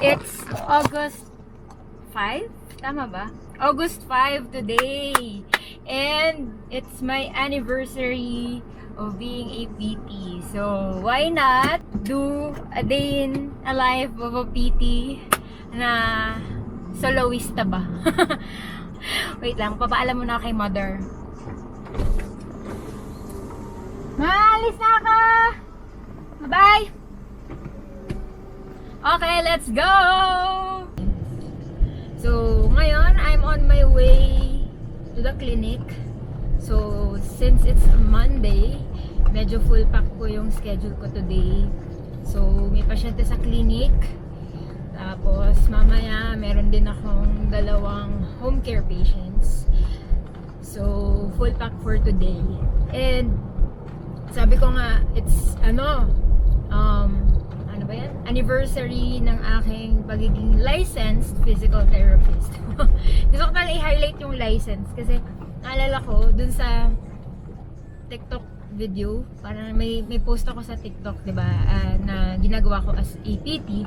It's August 5? Tama ba? August 5 today. And it's my anniversary of being a PT. So, why not do a day in a life of a PT na soloista ba? Wait lang, papaalam muna kay mother. Maalis na ako! Bye-bye! Okay, let's go! So, ngayon, I'm on my way to the clinic. So, since it's Monday, medyo full pack po yung schedule ko today. So, may pasyente sa clinic. Tapos, mamaya, meron din akong dalawang home care patients. So, full pack for today. And, sabi ko nga, it's, ano ba yan? Anniversary ng aking pagiging licensed physical therapist. Gusto ko talaga i-highlight yung license kasi naalala ko dun sa TikTok video, parang may post ako sa TikTok, diba, na ginagawa ko as APT.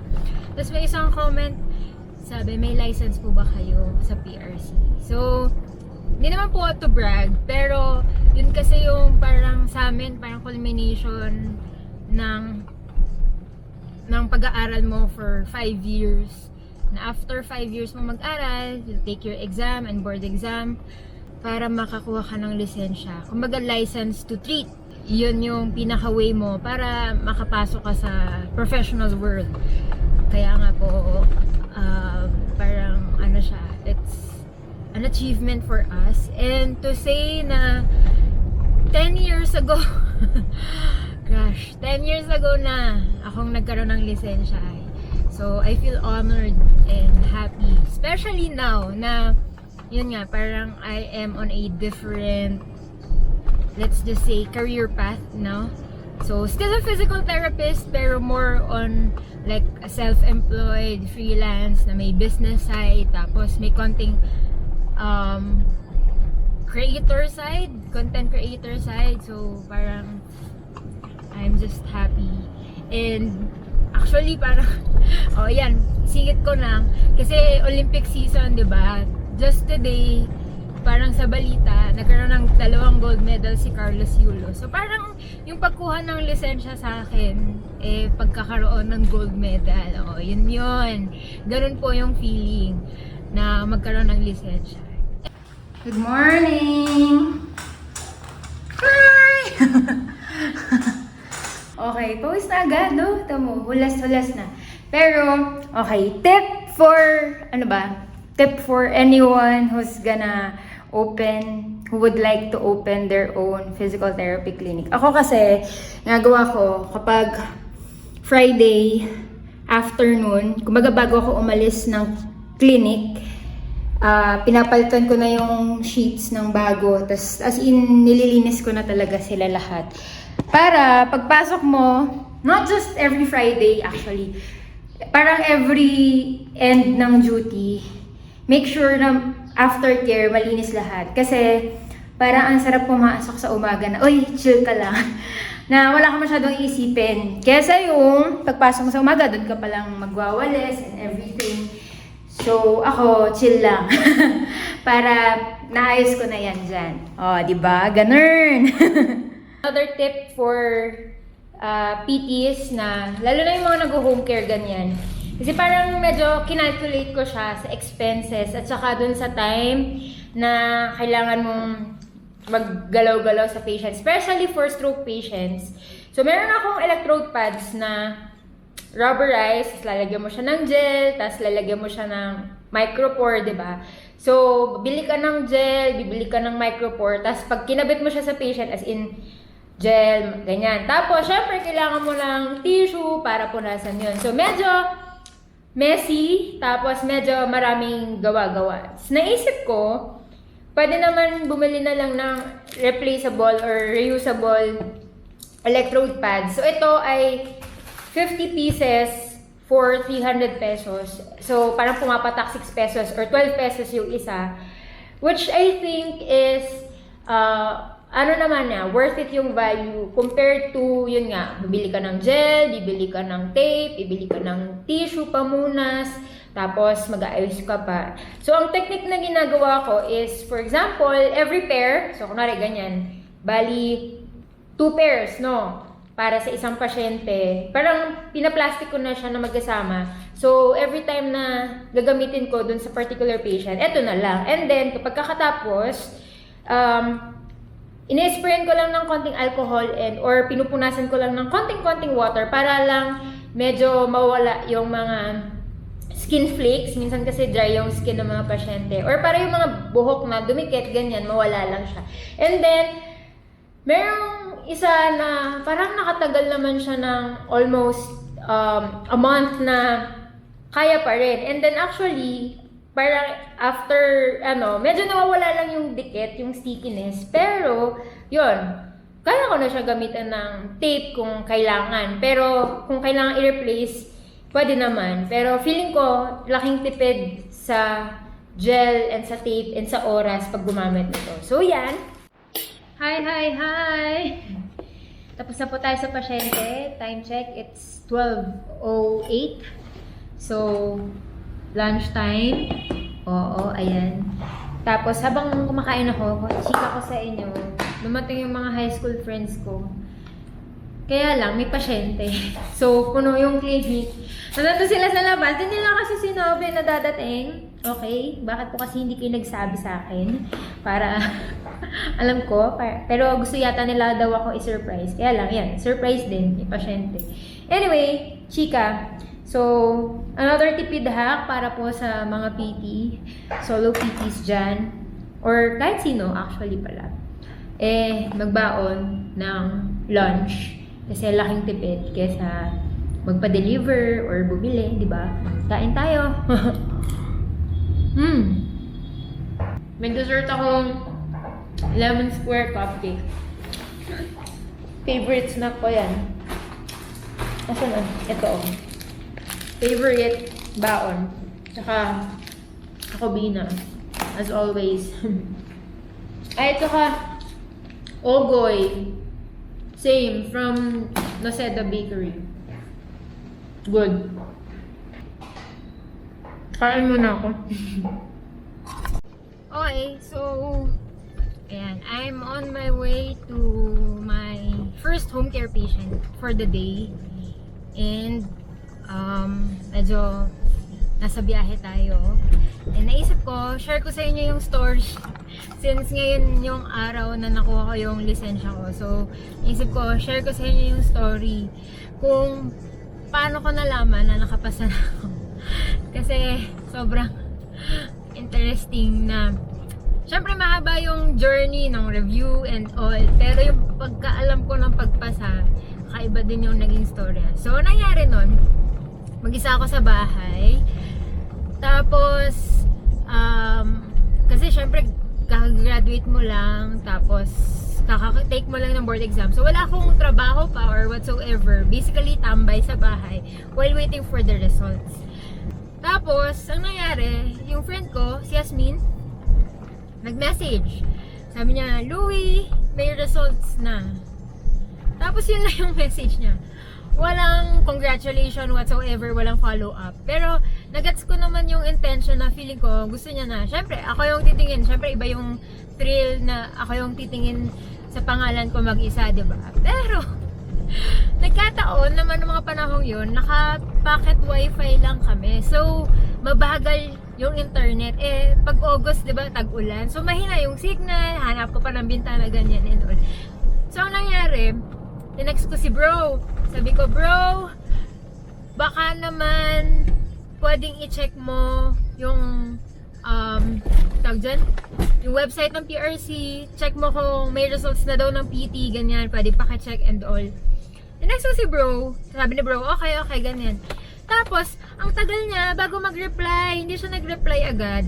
Tapos may isang comment, sabi, may license po ba kayo sa PRC? So, hindi naman po to brag, pero yun kasi yung parang sa amin, parang culmination ng pag-aaral mo for 5 years. Na after 5 years mo mag-aral, you take your exam and board exam para makakuha ka ng lisensya. Kumbaga, license to treat. Yun yung pinaka-way mo para makapasok ka sa professional world. Kaya nga po, parang ano siya, it's an achievement for us. And to say na 10 years ago, gosh, 10 years ago na akong nagkaroon ng lisensya. So, I feel honored and happy. Especially now na, yun nga, parang I am on a different, let's just say, career path, no? So, still a physical therapist, pero more on like a self-employed, freelance, na may business side, tapos may konting creator side, content creator side. So, parang I'm just happy. And actually parang oh yan, singit ko na kasi Olympic season, 'di ba? Just today, parang sa balita, nagkaroon ng 2 gold medal si Carlos Yulo. So parang yung pagkuha ng lisensya sa akin, pagkakaroon ng gold medal. Oh, yun. Ganun po yung feeling na magkaroon ng lisensya. Good morning! Hi! Okay, pawis na agad, no? Tamo, hulas-hulas na. Pero, okay, tip for anyone who's gonna who would like to open their own physical therapy clinic. Ako kasi, nagawa ko, kapag Friday afternoon, kumbaga bago ako umalis ng clinic, pinapalitan ko na yung sheets ng bago, tas as in, nililinis ko na talaga sila lahat. Para pagpasok mo, not just every Friday actually, parang every end ng duty, make sure na aftercare malinis lahat. Kasi parang ang sarap pumasok sa umaga na, uy, chill ka lang. Na wala ka masyadong iisipin. Kesa yung pagpasok mo sa umaga, doon ka palang magwawalis and everything. So, ako, chill lang. Para naayos ko na yan dyan. O, diba? Ganun. Another tip for PTs na, lalo na yung mga nag-home care ganyan. Kasi parang medyo kinalculate ko siya sa expenses at saka dun sa time na kailangan mong maggalaw-galaw sa patient. Especially for stroke patients. So, meron akong electrode pads na rubberized, tapos lalagyan mo siya ng gel, tapos lalagyan mo siya ng micropore, diba? So, bibili ka ng gel, bibili ka ng micropore, tapos pag kinabit mo siya sa patient, as in, gel, ganyan. Tapos, syempre, kailangan mo ng tissue para punasan yun. So, medyo messy, tapos medyo maraming gawa-gawa. So, naisip ko, pwede naman bumili na lang ng replaceable or reusable electrode pads. So, ito ay 50 pieces for 300 pesos. So, parang pumapatak 6 pesos or 12 pesos yung isa. Which I think is ano naman na, worth it yung value compared to, yun nga, bibili ka ng gel, bibili ka ng tape, bibili ka ng tissue, pamunas, tapos mag-aayos ka pa. So, ang technique na ginagawa ko is, for example, every pair, so kunwari ganyan, bali, 2 pairs, no? Para sa isang pasyente. Parang pinaplastic ko na siya na magkasama. So, every time na gagamitin ko dun sa particular patient, eto na lang. And then, kapag kakatapos, ini-sprayan ko lang ng konting alcohol or pinupunasan ko lang ng konting-konting water para lang medyo mawala yung mga skin flakes. Minsan kasi dry yung skin ng mga pasyente. Or para yung mga buhok na dumikit, ganyan, mawala lang siya. And then, merong isa na parang nakatagal naman siya ng almost a month na kaya pa rin. And then actually, parang after, medyo nawawala lang yung dikit, yung stickiness. Pero, yun, kaya ko na siya gamitan ng tape kung kailangan. Pero, kung kailangan i-replace, pwede naman. Pero feeling ko, laking tipid sa gel and sa tape and sa oras pag gumamit nito. So, yan. Hi! Tapos na po tayo sa pasyente. Time check, it's 12:08. So, lunchtime. Oo, ayan. Tapos, habang kumakain ako, chika ko sa inyo, dumating yung mga high school friends ko. Kaya lang, may pasyente. So, puno yung clinic. Nandito sila sa labas. Hindi nila kasi sinabi na dadating. Okay? Bakit po kasi hindi kayo nagsabi sa akin? Para, alam ko. Pero gusto yata nila daw ako i-surprise. Kaya lang, yan. Surprise din. May pasyente. Anyway, chika. So, another tipid hack para po sa mga PT. Solo PTs dyan. Or kahit sino, actually pala. Magbaon ng lunch. Kasi laking tipid kesa magpa-deliver or bumili, di ba? Kain tayo. May dessert akong lemon square cupcake. Favorite snack ko yan. Nasaan na? Ito. Favorite baon. Tsaka kakobina. As always. Ay, tsaka Ogoy. Same, from Noceda Bakery. Good. Kain muna ako. Okay, so, ayan, I'm on my way to my first home care patient for the day. And, medyo nasa biyahe tayo. And naisip ko, share ko sa inyo yung story. Since ngayon yung araw na nakuha ko yung lisensya ko. So, naisip ko, share ko sa inyo yung story. Kung paano ko nalaman na nakapasa na ako. Kasi, sobrang interesting na. Siyempre, mahaba yung journey ng review and all. Pero yung pagkaalam ko ng pagpasa, kakaiba din yung naging story. So, nangyari nun, mag-isa ako sa bahay. Tapos, kasi syempre, kakagraduate mo lang, tapos kaka-take mo lang ng board exam. So, wala akong trabaho pa or whatsoever. Basically, tambay sa bahay while waiting for the results. Tapos, ang nangyari, yung friend ko, si Yasmin, nag-message. Sabi niya, Louie, may results na. Tapos, yun lang yung message niya. Walang congratulations whatsoever, walang follow-up. Pero, nagets ko naman yung intention na feeling ko, gusto niya na. Siyempre, ako yung titingin. Siyempre, iba yung thrill na ako yung titingin sa pangalan ko mag-isa, diba? Pero, nagkataon naman ng mga panahong yun, naka-pocket wifi lang kami. So, mabagal yung internet. Pag August, diba, tag-ulan. So, mahina yung signal, hanap ko pa ng bintana, ganyan and all. So, ang nangyari, tinext ko si bro. Sabi ko, bro, baka naman pwedeng i-check mo yung tawag dyan, yung website ng PRC. Check mo kung may results na daw ng PT, ganyan. Pwede paka-check and all. Tinext ko si bro. Sabi ni bro, okay, ganyan. Tapos, ang tagal niya, bago mag-reply, hindi siya nag-reply agad.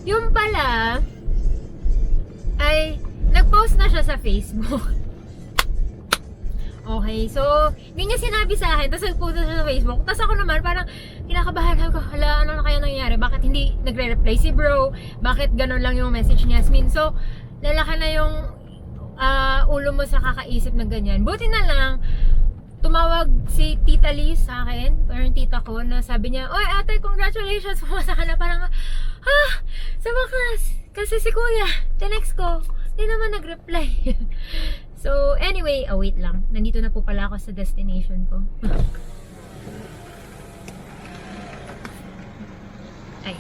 Yung pala, ay, nag-post na siya sa Facebook. Okay, so, hindi niya sinabi sa akin, tapos nag-post na siya sa Facebook. Tapos ako naman, parang kinakabahan ako, hala, ano na kaya nangyari? Bakit hindi nagre-reply si bro? Bakit ganun lang yung message ni Yasmin? So, lalaki na yung ulo mo sa kakaisip ng ganyan. Buti na lang, tumawag si Tita Liz sa akin, parang tita ko, na sabi niya, "Oy ate, congratulations, pumasa ka na." Parang, sa wakas, kasi si kuya, tinext ko, hindi naman nag-reply. So, anyway, wait lang. Nandito na po pala ako sa destination ko. Ay.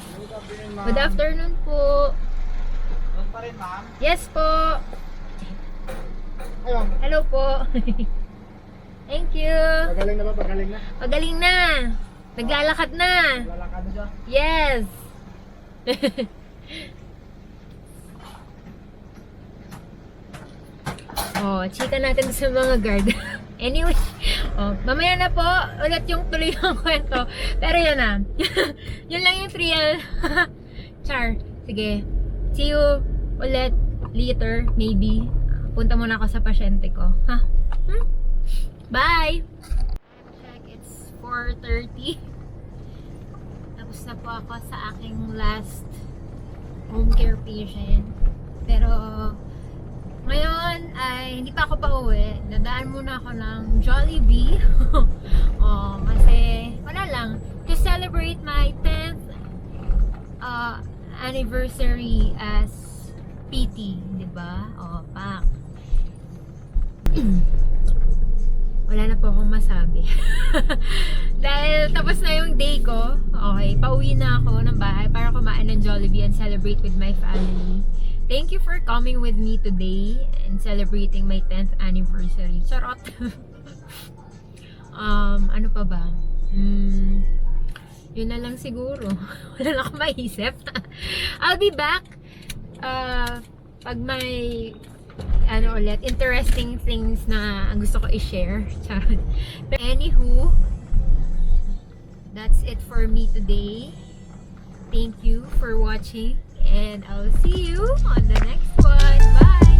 Good afternoon po. Doon pa rin, ma'am. Yes po. Ayun. Hello po. Thank you. Pagaling na ba? Pagaling na? Pagaling na. Naglalakad na. Lalakad na siya. Yes. Chika natin sa mga guard. Anyway, mamaya na po ulit yung tuloy ng kwento. Pero yun na. Yun lang yung trial. Char. Sige. See you ulit later, maybe. Punta muna ako sa pasyente ko. Ha? Bye! Check, it's 4:30. Tapos na po ako sa aking last home care patient. Pero ngayon ay hindi pa ako pauwi. Dadaan muna ako ng Jollibee. Kasi wala lang. To celebrate my 10th anniversary as PT, di ba? Pak. Wala na po akong masabi. Dahil tapos na yung day ko, okay, pauwi na ako ng bahay para kumain ng Jollibee and celebrate with my family. Thank you for coming with me today and celebrating my 10th anniversary. Charot! Ano pa ba? Yun na lang siguro. Wala na akong maisip. I'll be back pag may ulit, interesting things na ang gusto ko i-share. Charot. But anywho, that's it for me today. Thank you for watching and I'll see you on the next one. Bye!